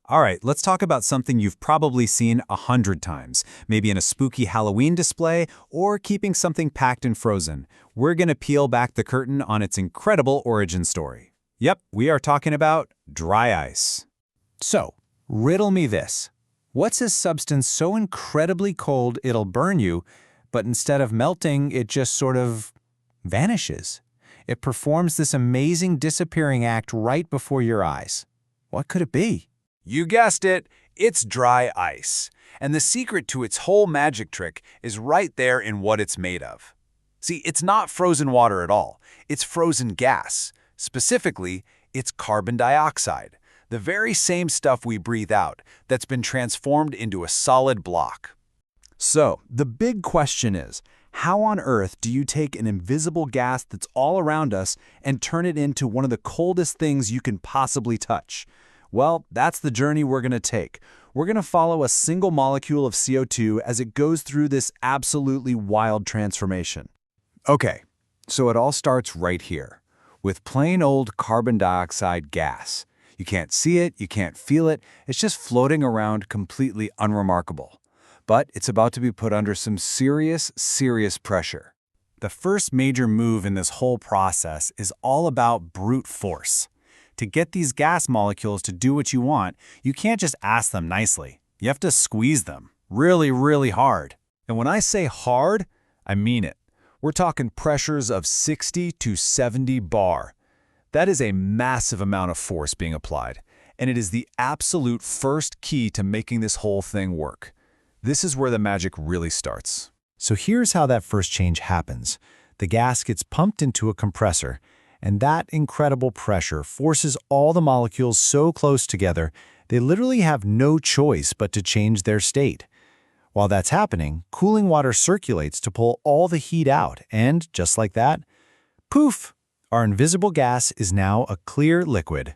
All right, let's talk about something you've probably seen 100 times, maybe in a spooky Halloween display or keeping something packed and frozen. We're going to peel back the curtain on its incredible origin story. Yep, we are talking about dry ice. So, riddle me this. What's a substance so incredibly cold it'll burn you, but instead of melting, it just sort of vanishes? It performs this amazing disappearing act right before your eyes. What could it be? You guessed it, it's dry ice. And the secret to its whole magic trick is right there in what it's made of. See, it's not frozen water at all. It's frozen gas. Specifically, it's carbon dioxide, the very same stuff we breathe out that's been transformed into a solid block. So, the big question is, how on earth do you take an invisible gas that's all around us and turn it into one of the coldest things you can possibly touch? Well, that's the journey we're going to take. We're going to follow a single molecule of CO2 as it goes through this absolutely wild transformation. Okay, so it all starts right here, with plain old carbon dioxide gas. You can't see it, you can't feel it, it's just floating around completely unremarkable. But it's about to be put under some serious pressure. The first major move in this whole process is all about brute force. To get these gas molecules to do what you want, you can't just ask them nicely. You have to squeeze them really hard. And when I say hard, I mean it. We're talking pressures of 60 to 70 bar. That is a massive amount of force being applied, and it is the absolute first key to making this whole thing work. This is where the magic really starts. So here's how that first change happens. The gas gets pumped into a compressor, and that incredible pressure forces all the molecules so close together, they literally have no choice but to change their state. While that's happening, cooling water circulates to pull all the heat out, and just like that, poof, our invisible gas is now a clear liquid.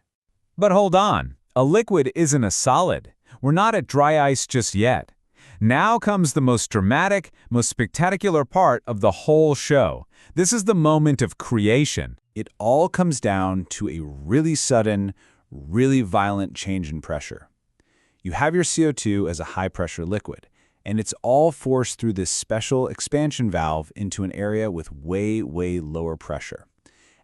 But hold on, a liquid isn't a solid. We're not at dry ice just yet. Now comes the most dramatic, most spectacular part of the whole show. This is the moment of creation. It all comes down to a really sudden, really violent change in pressure. You have your CO2 as a high-pressure liquid, and it's all forced through this special expansion valve into an area with way lower pressure.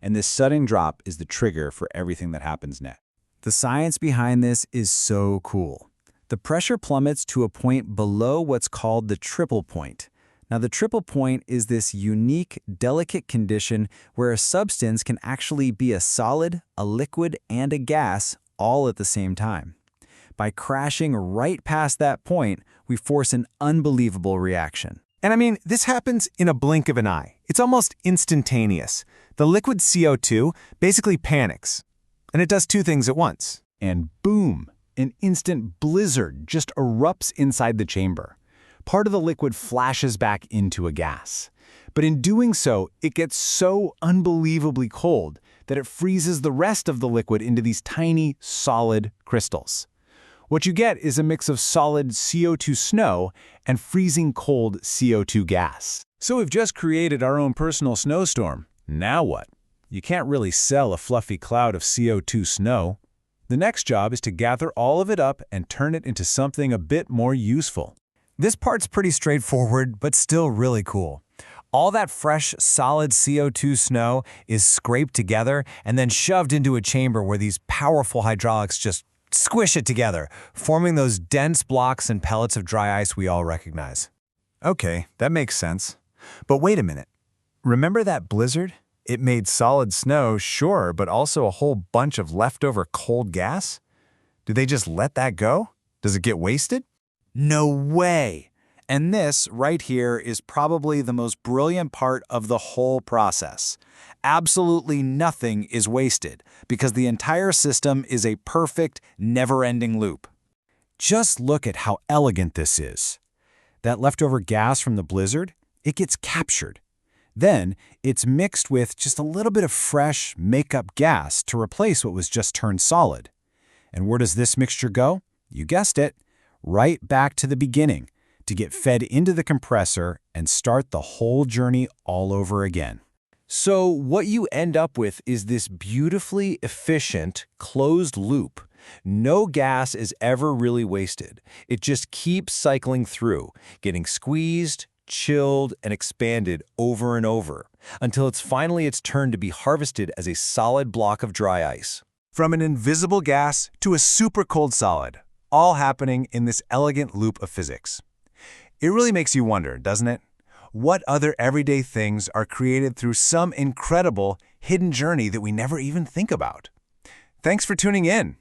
And this sudden drop is the trigger for everything that happens next. The science behind this is so cool. The pressure plummets to a point below what's called the triple point. Now, the triple point is this unique, delicate condition where a substance can actually be a solid, a liquid, and a gas all at the same time. By crashing right past that point, we force an unbelievable reaction. And I mean, this happens in a blink of an eye. It's almost instantaneous. The liquid CO2 basically panics, and it does two things at once. And boom, an instant blizzard just erupts inside the chamber. Part of the liquid flashes back into a gas. But in doing so, it gets so unbelievably cold that it freezes the rest of the liquid into these tiny, solid crystals. What you get is a mix of solid CO2 snow and freezing cold CO2 gas. So we've just created our own personal snowstorm. Now what? You can't really sell a fluffy cloud of CO2 snow. The next job is to gather all of it up and turn it into something a bit more useful. This part's pretty straightforward, but still really cool. All that fresh, solid CO2 snow is scraped together and then shoved into a chamber where these powerful hydraulics just squish it together, forming those dense blocks and pellets of dry ice we all recognize. Okay, that makes sense. But wait a minute. Remember that blizzard? It made solid snow, sure, but also a whole bunch of leftover cold gas? Do they just let that go? Does it get wasted? No way! And this, right here, is probably the most brilliant part of the whole process. Absolutely nothing is wasted, because the entire system is a perfect, never-ending loop. Just look at how elegant this is. That leftover gas from the blizzard, it gets captured. Then, it's mixed with just a little bit of fresh, make-up gas to replace what was just turned solid. And where does this mixture go? You guessed it. Right back to the beginning, to get fed into the compressor and start the whole journey all over again. So what you end up with is this beautifully efficient, closed loop No gas is ever really wasted. It just keeps cycling through, getting squeezed, chilled, and expanded over and over, until it's finally its turn to be harvested as a solid block of dry ice. From an invisible gas to a super cold solid, all happening in this elegant loop of physics. It really makes you wonder, doesn't it? What other everyday things are created through some incredible hidden journey that we never even think about? Thanks for tuning in.